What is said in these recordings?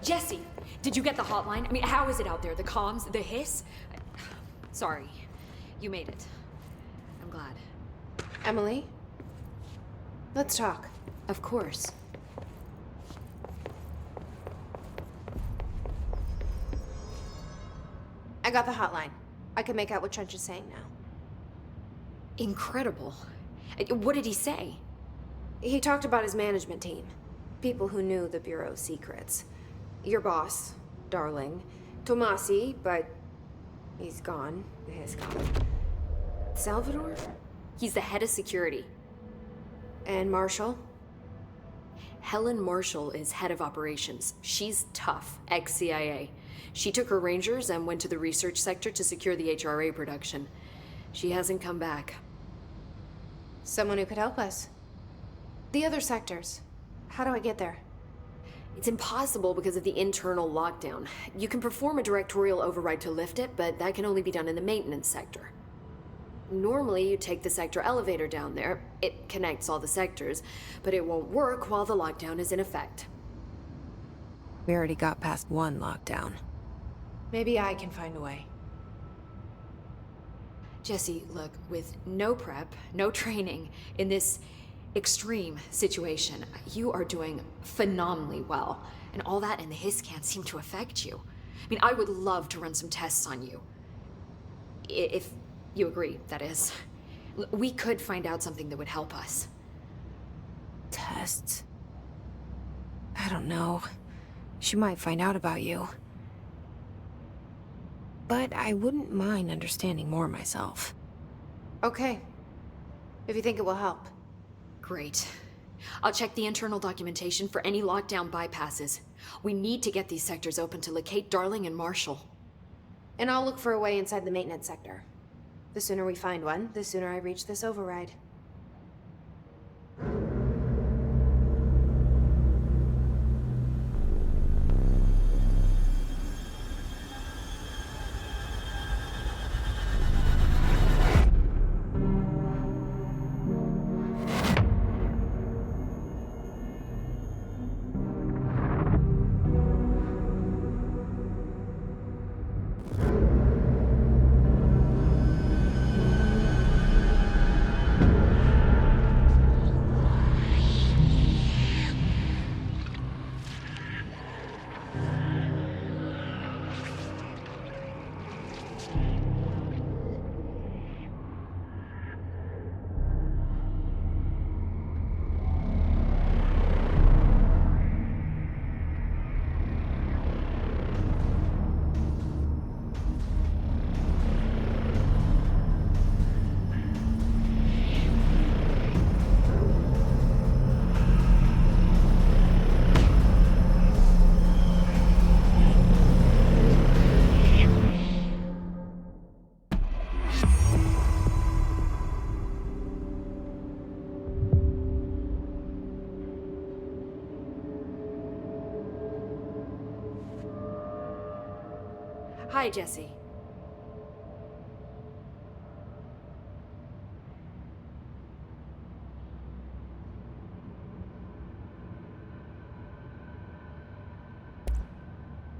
Jesse, did you get the hotline? I mean, how is it out there? The comms? The hiss? Sorry. You made it. I'm glad. Emily? Let's talk. Of course. I got the hotline. I can make out what Trench is saying now. Incredible. What did he say? He talked about his management team. People who knew the Bureau's secrets. Your boss, Darling. Tomasi, but he's gone. He's gone. Salvador? He's the head of security. And Marshall? Helen Marshall is head of operations. She's tough, ex-CIA. She took her Rangers and went to the research sector to secure the HRA production. She hasn't come back. Someone who could help us. The other sectors. How do I get there? It's impossible because of the internal lockdown. You can perform a directorial override to lift it, but that can only be done in the maintenance sector. Normally, you take the sector elevator down there. It connects all the sectors, but it won't work while the lockdown is in effect. We already got past one lockdown. Maybe I can find a way. Jesse, look, with no prep, no training, in this extreme situation. You are doing phenomenally well, and all that and the hiss can't seem to affect you. I mean, I would love to run some tests on you. If you agree, that is. We could find out something that would help us. Tests? I don't know. She might find out about you. But I wouldn't mind understanding more myself. Okay. If you think it will help. Great. I'll check the internal documentation for any lockdown bypasses. We need to get these sectors open to locate Darling and Marshall. And I'll look for a way inside the maintenance sector. The sooner we find one, the sooner I reach this override. Hi, Jesse.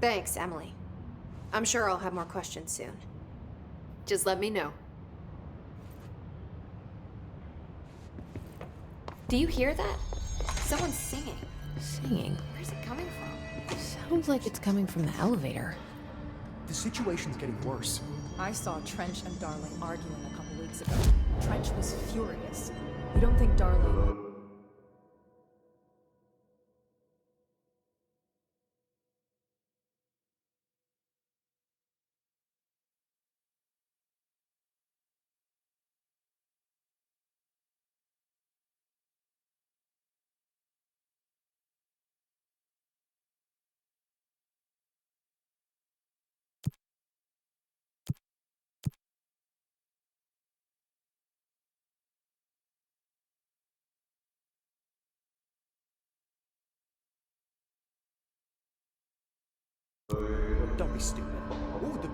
Thanks, Emily. I'm sure I'll have more questions soon. Just let me know. Do you hear that? Someone's singing. Singing? Where's it coming from? Sounds like it's coming from the elevator. The situation's getting worse. I saw Trench and Darling arguing a couple weeks ago. Trench was furious. You don't think Darling... Don't be stupid. Ooh, the...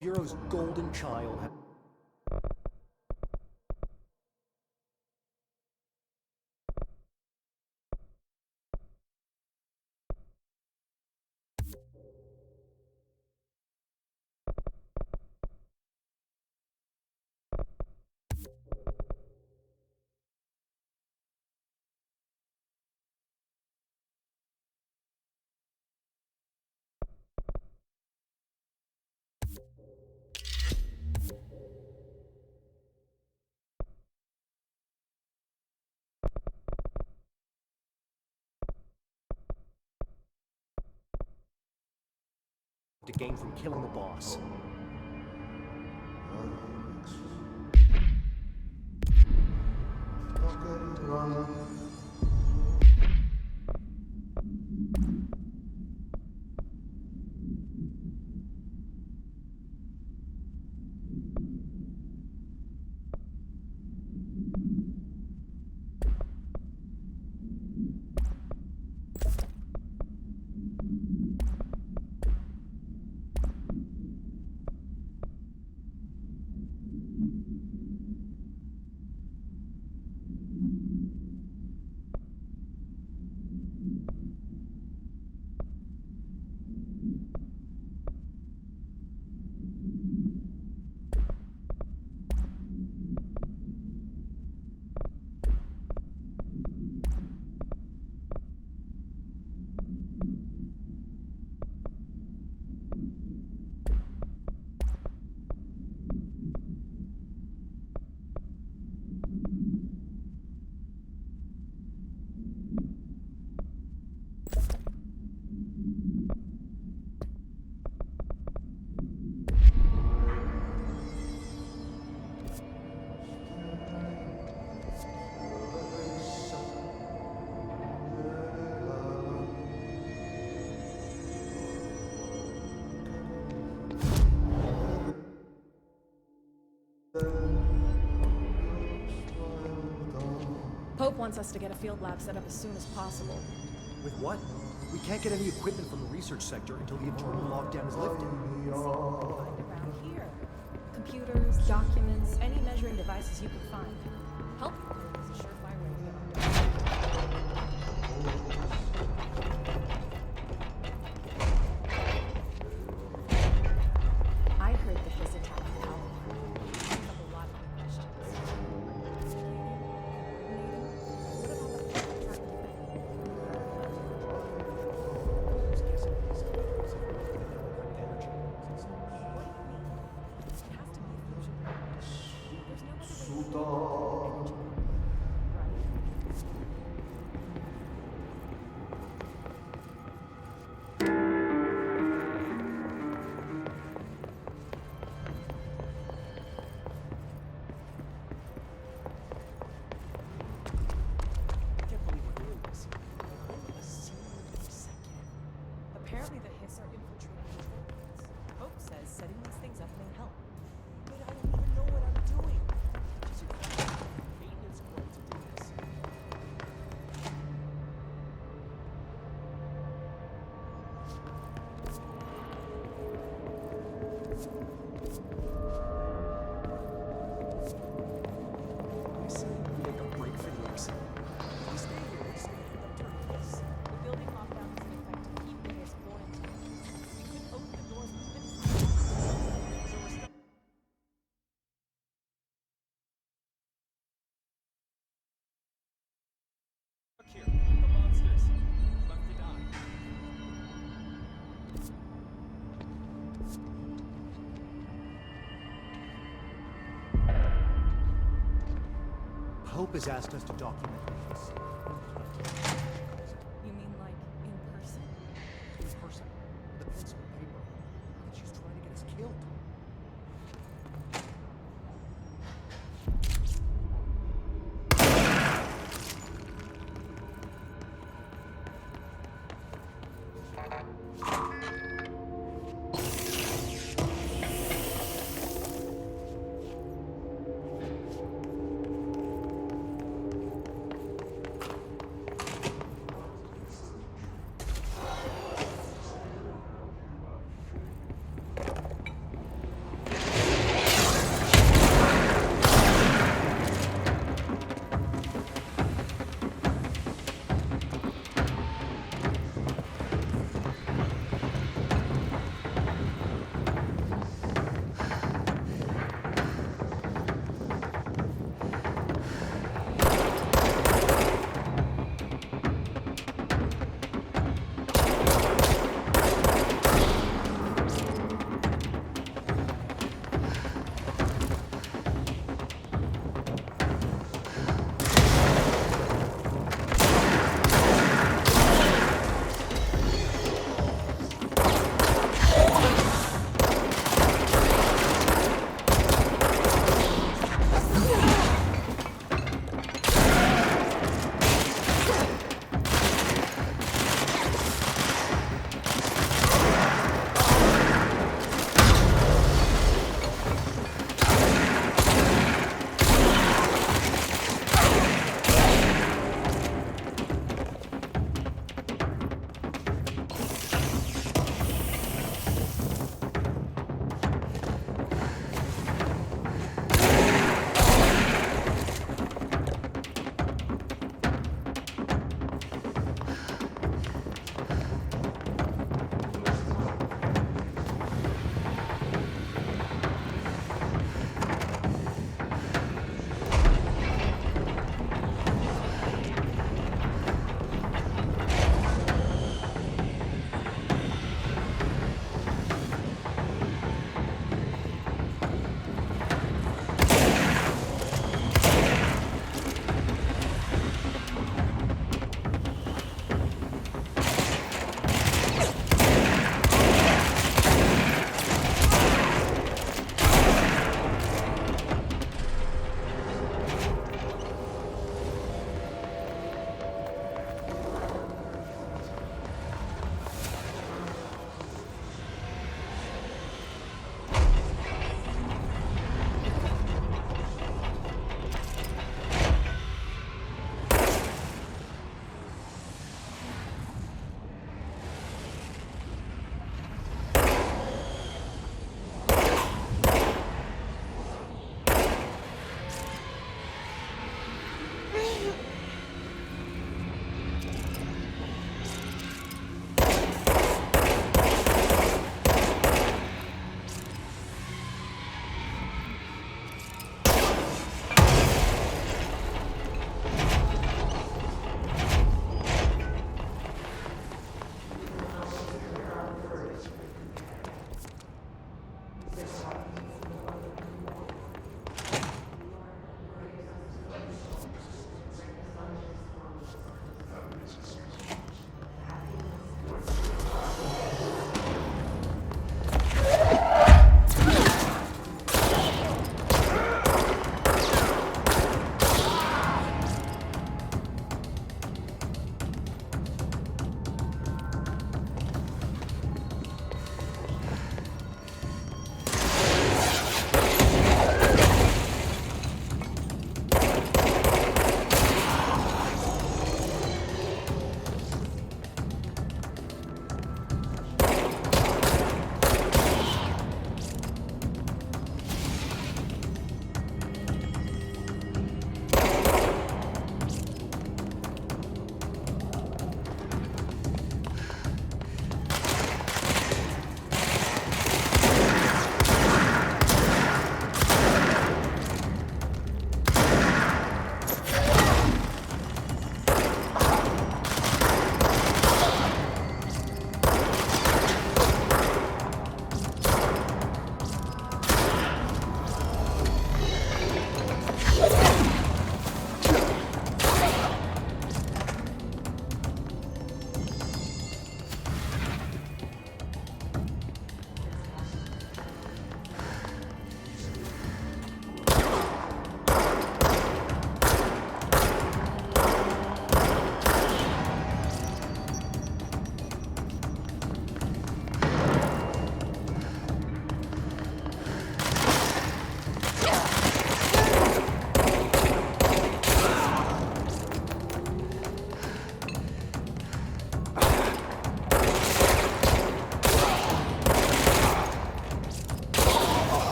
Bureau's golden child. to gain from killing the boss. Pope wants us to get a field lab set up as soon as possible. With what? We can't get any equipment from the research sector until the internal lockdown is lifted. Find around here. Computers, documents, any measuring devices you can find. Help is a surefire way to get our I heard that this attack comes up a lot of questions. Apparently the Hiss are infiltrating control points. Pope says setting these things up may help. But I don't even know what I'm doing. Just a maintenance crew to do this. I say we make a break for this. If we stay here, we stay with them during this. The building lockdown is in effect to keep the Hiss quarantined. We couldn't open the doors even if so we're stuck. Look here, the monsters. Left to die. Pope has asked us to document this. You mean like in person? In person, with a pencil and paper. And she's trying to get us killed.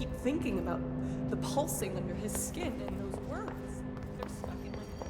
keep thinking about the pulsing under his skin and those words. They're stuck in my head.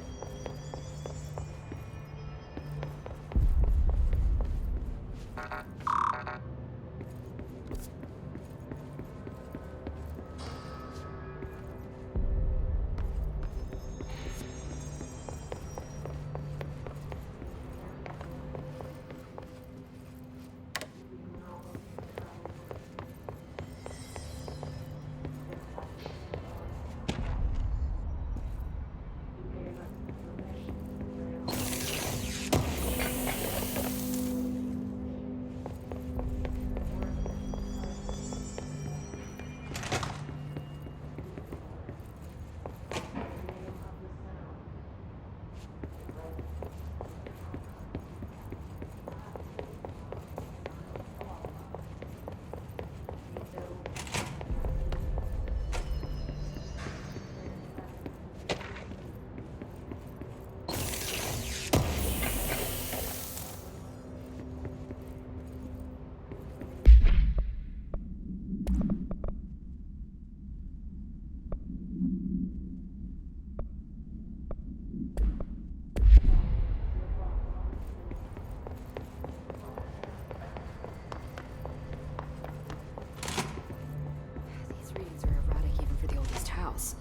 These readings are erratic even for the oldest house.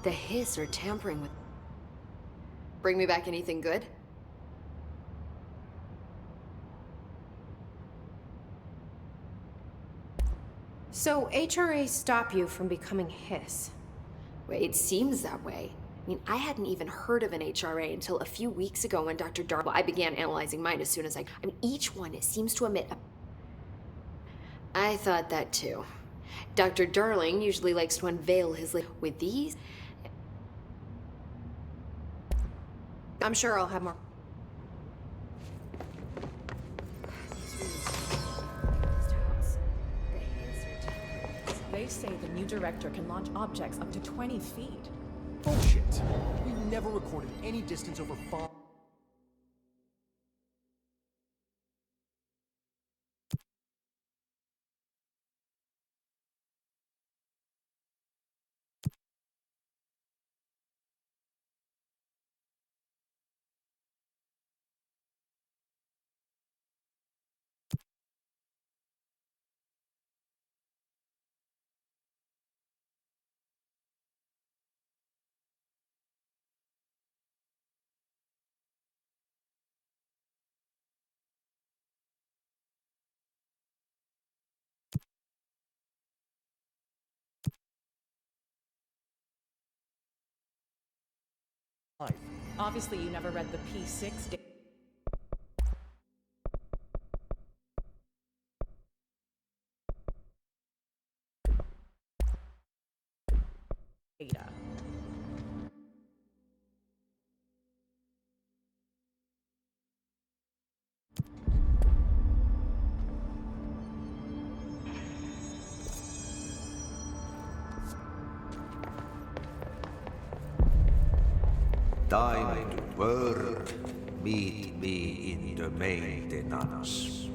The hiss are tampering with... Bring me back anything good? So, HRA stop you from becoming Hiss. Wait, it seems that way. I mean, I hadn't even heard of an HRA until a few weeks ago when Dr. Well, I began analyzing mine as soon as I mean, each one it seems to emit a... I thought that too. Dr. Darling usually likes to unveil his with these... I'm sure I'll have more. They say the new director can launch objects up to 20 feet. Bullshit. We never recorded any distance over 5. Obviously, you never read the P6 data. Time to work. Meet me in the maintenance.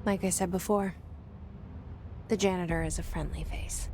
Like I said before, the janitor is a friendly face.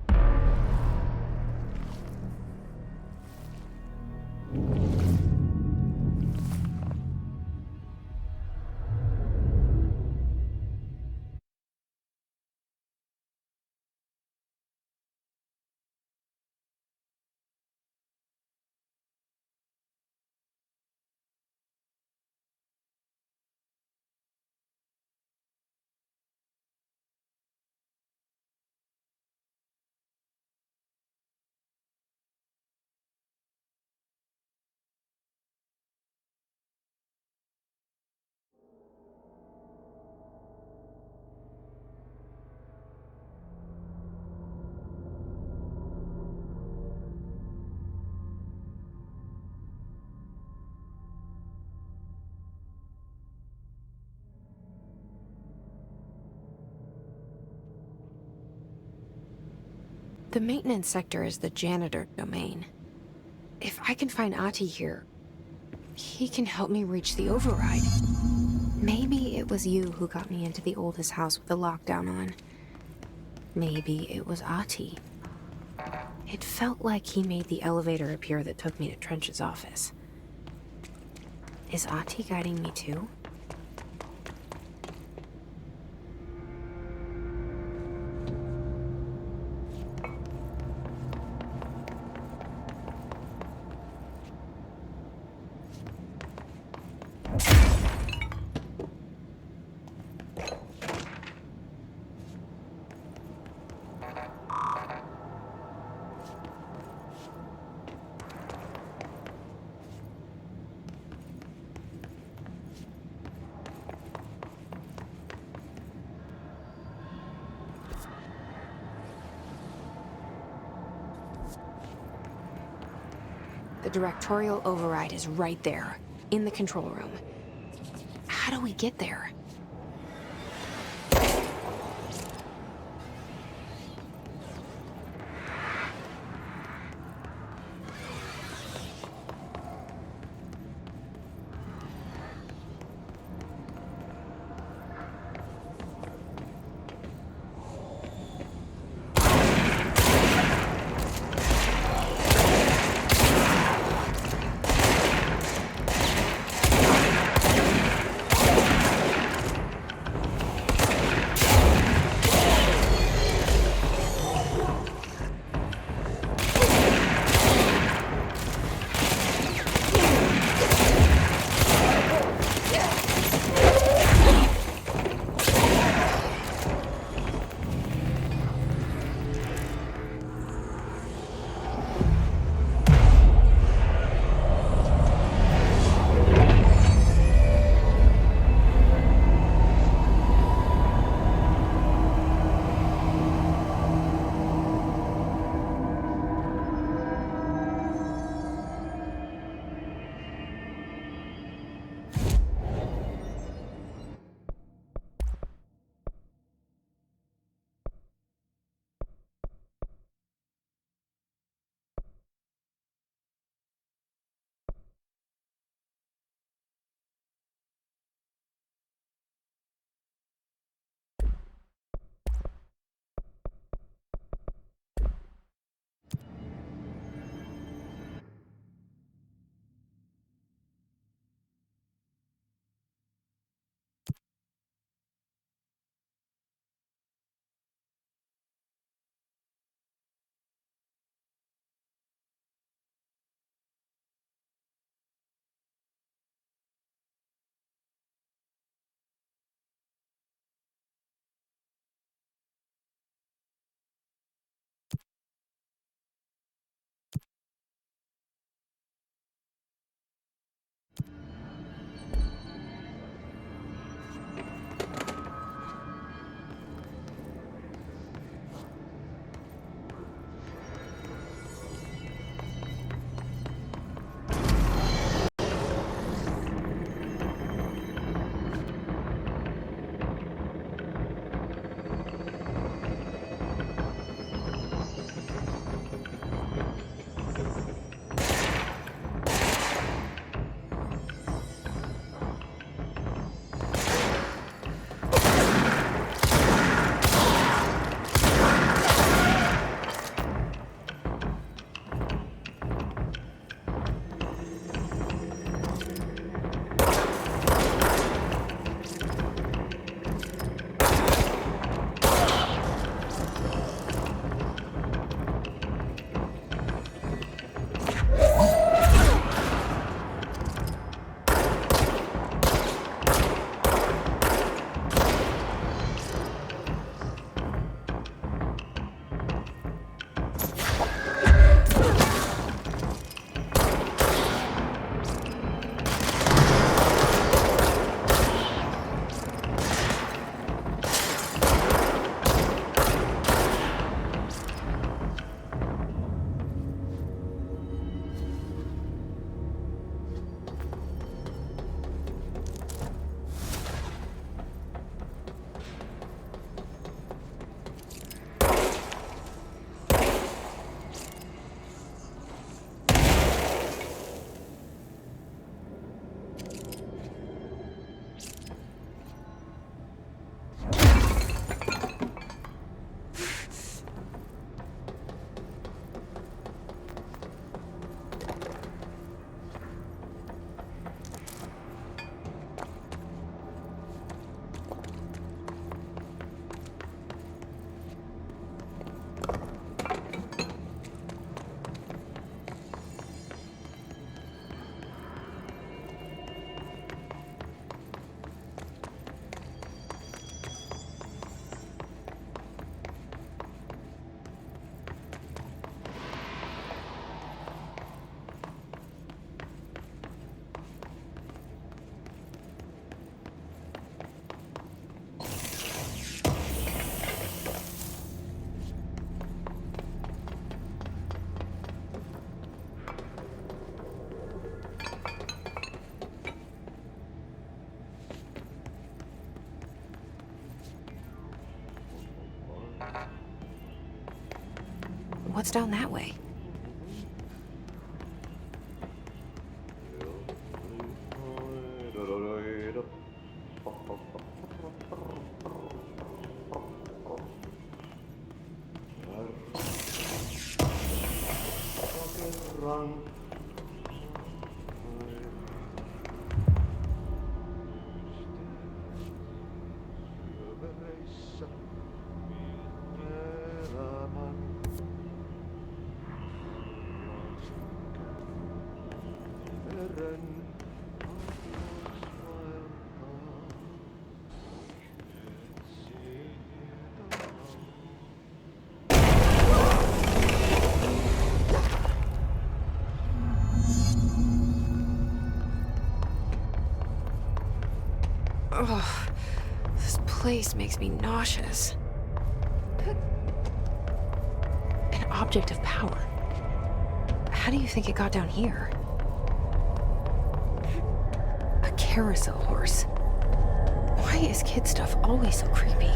The maintenance sector is the janitor domain. If I can find Ahti here, he can help me reach the override. Maybe it it was you who got me into the oldest house with the lockdown on. Maybe it was Ahti. It felt like he made the elevator appear that took me to Trench's office. Is Ahti guiding me too? The directorial override is right there, in the control room. How do we get there? What's down that way? Ugh, this place makes me nauseous. An object of power. How do you think it got down here? A carousel horse. Why is kid stuff always so creepy?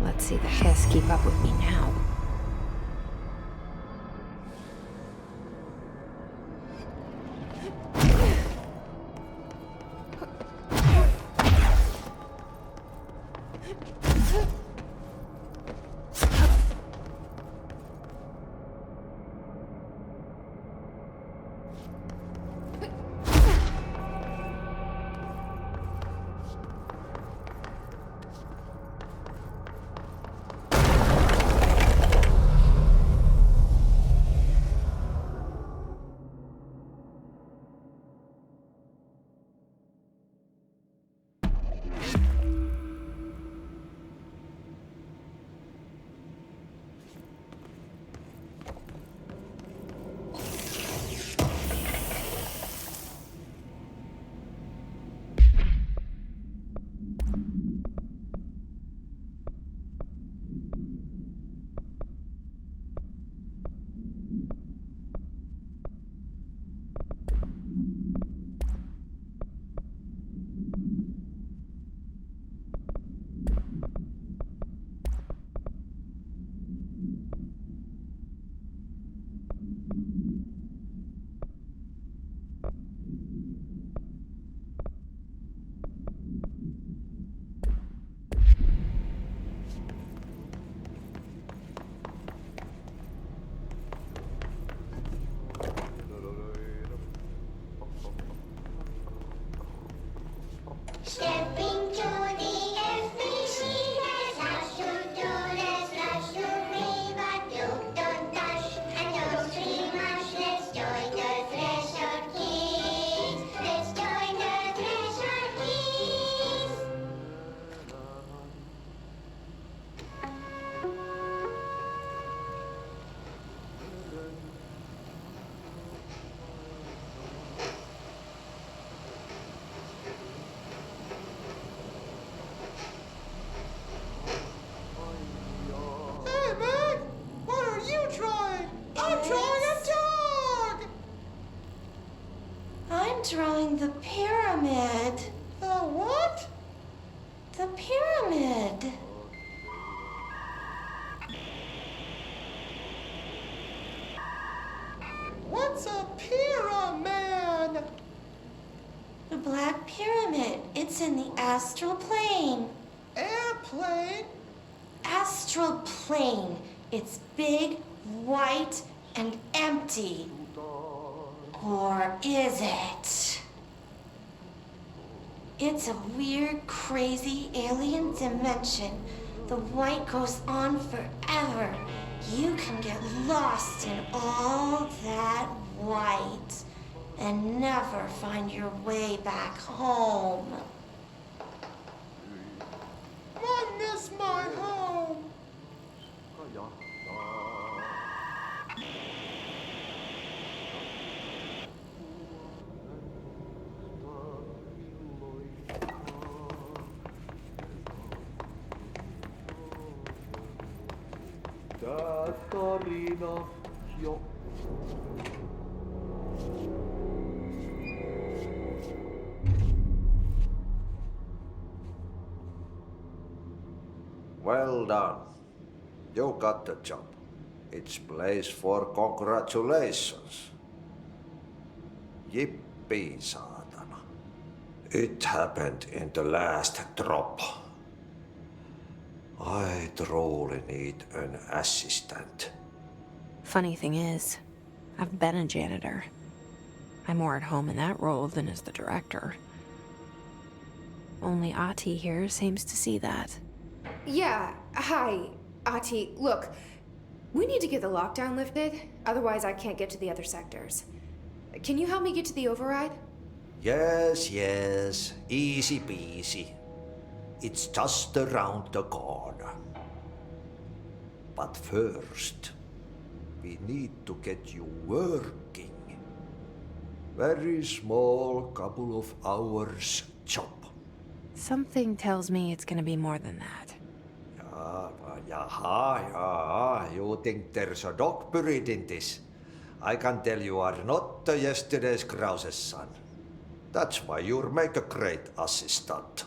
Let's see the Hiss keep up with me now. Stepping to the FBC, there's lots to do, there's lots to read, but don't dash and don't scream much. Let's join the Thresher Kids. Let's join the Thresher Kids. Hey, man! What are you trying? I'm trying a dog! I'm drawing the pyramid. The what? The pyramid. What's a pyramid? It's in the astral plane. Airplane? Astral plane. It's big, white, and empty. Or is it? It's a weird, crazy alien dimension. The white goes on forever. You can get lost in all that white and never find your way back home. I miss my home. Well done. You got the job. It's place for congratulations. Yippee, saatana. It happened in the last drop. I truly need an assistant. Funny thing is, I've been a janitor. I'm more at home in that role than as the director. Only Ati here seems to see that. Yeah, hi, Ati. Look, we need to get the lockdown lifted, otherwise I can't get to the other sectors. Can you help me get to the override? Yes, yes. Easy peasy. It's just around the corner. But first, we need to get you working. Very small, couple of hours job. Something tells me it's gonna be more than that. Jaha. You think there's a dog buried in this? I can tell you are not yesterday's Krause's son. That's why you'll make a great assistant.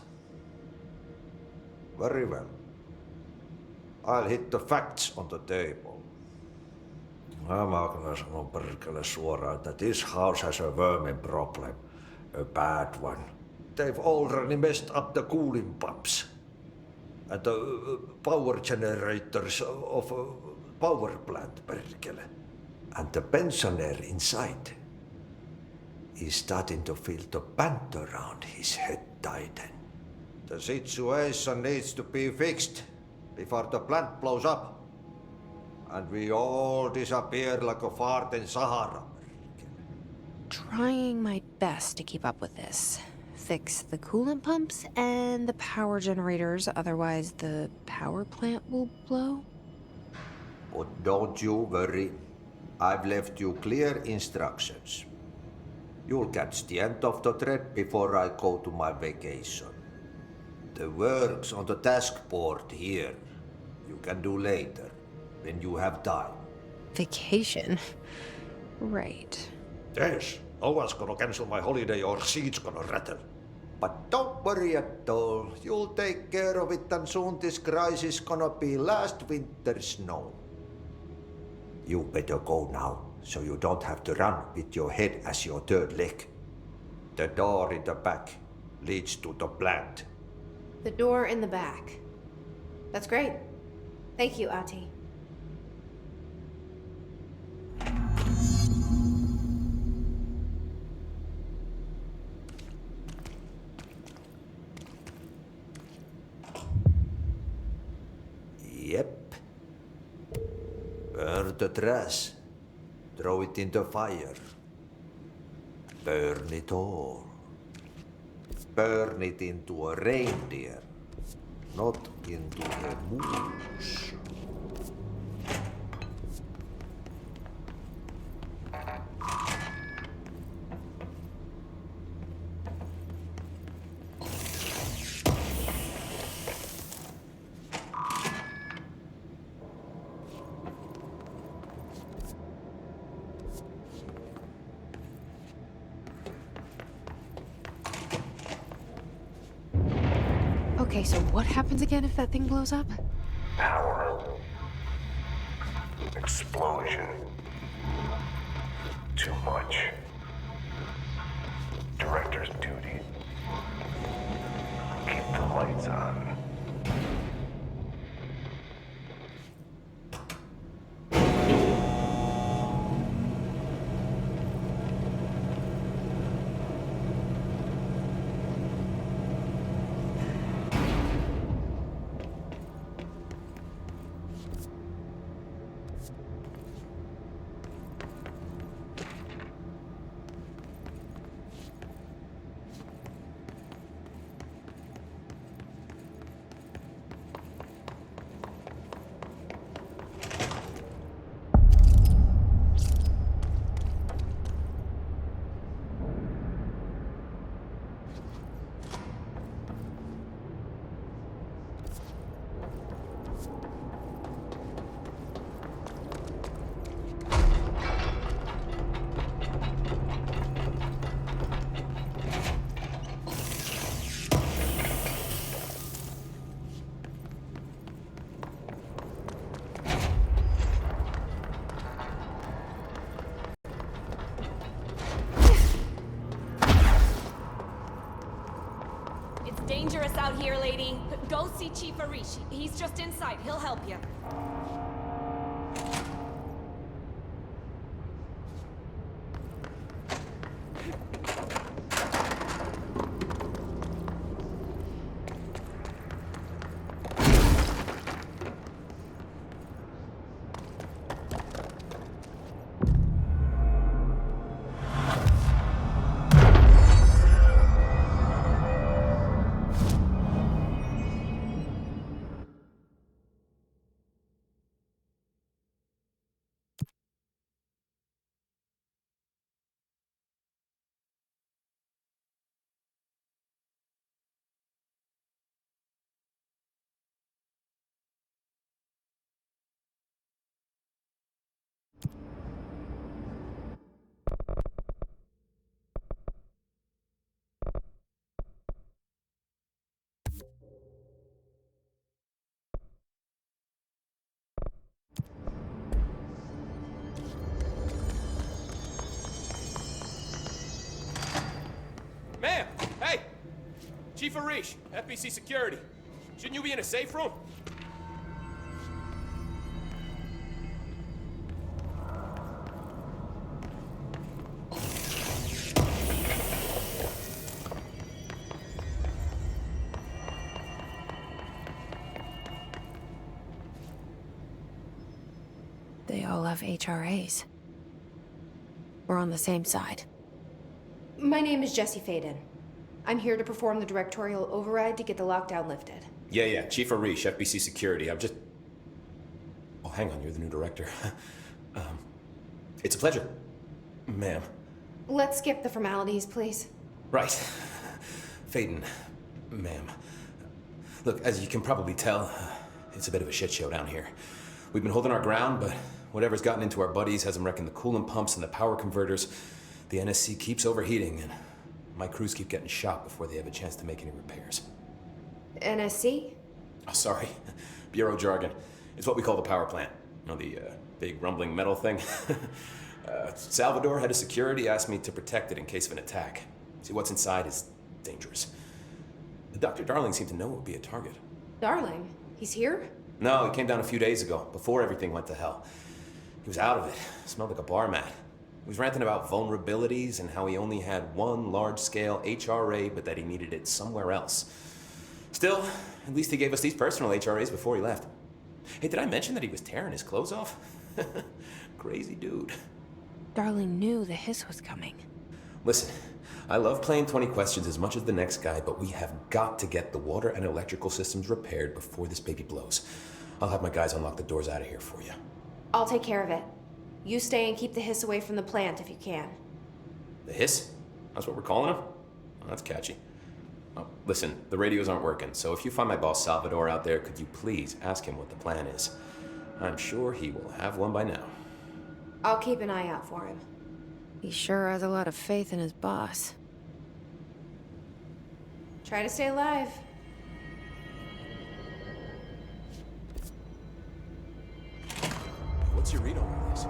Very well. I'll hit the facts on the table. Mä kyllä sanon perkele suoraan, että this house has a vermin problem. A bad one. They've already messed up the cooling pumps. And the power generators of a power plant, perkele. And the pensioner inside is starting to feel the band around his head tighten. The situation needs to be fixed before the plant blows up. And we all disappear like a fart in Sahara. Trying my best to keep up with this. Fix the coolant pumps and the power generators, otherwise the power plant will blow. But don't you worry. I've left you clear instructions. You'll catch the end of the thread before I go to my vacation. The work's on the task board here. You can do later, when you have time. Vacation? Right. Yes, no one's gonna cancel my holiday or seat's gonna rattle. But don't worry at all. You'll take care of it and soon this crisis gonna be last winter's snow. You better go now, so you don't have to run with your head as your third leg. The door in the back leads to the plant. The door in the back. That's great. Thank you, Ati. Yep. Burn the trash. Throw it in the fire. Burn it all. Burn it into a reindeer, not into a moose. Okay, so what happens again if that thing blows up? Power. Explosion. Too much. Director's duty. dangerous out here, lady. Go see Chief Arish. He's just inside. He'll help you. Ma'am! Hey! Chief Arish, FBC Security. Shouldn't you be in a safe room? They all have HRAs. We're on the same side. My name is Jesse Faden. I'm here to perform the directorial override to get the lockdown lifted. Yeah, Chief Arish, FBC Security. I'm just... Oh, hang on, you're the new director. It's a pleasure, ma'am. Let's skip the formalities, please. Right. Faden, ma'am. Look, as you can probably tell, it's a bit of a shit show down here. We've been holding our ground, but whatever's gotten into our buddies has them wrecking the coolant pumps and the power converters. The NSC keeps overheating, and my crews keep getting shot before they have a chance to make any repairs. NSC? Oh, sorry. Bureau jargon. It's what we call the power plant. You know, the big rumbling metal thing? Salvador, head of security, asked me to protect it in case of an attack. See, what's inside is dangerous. Dr. Darling seemed to know it would be a target. Darling? He's here? No, he came down a few days ago, before everything went to hell. He was out of it. Smelled like a bar mat. He was ranting about vulnerabilities and how he only had one large-scale HRA, but that he needed it somewhere else. Still, at least he gave us these personal HRAs before he left. Hey, did I mention that he was tearing his clothes off? Crazy dude. Darling knew the hiss was coming. Listen, I love playing 20 questions as much as the next guy, but we have got to get the water and electrical systems repaired before this baby blows. I'll have my guys unlock the doors out of here for you. I'll take care of it. You stay and keep the hiss away from the plant if you can. The hiss? That's what we're calling him? Oh, that's catchy. Oh, listen, the radios aren't working, so if you find my boss Salvador out there, could you please ask him what the plan is? I'm sure he will have one by now. I'll keep an eye out for him. He sure has a lot of faith in his boss. Try to stay alive. What's your read on all this?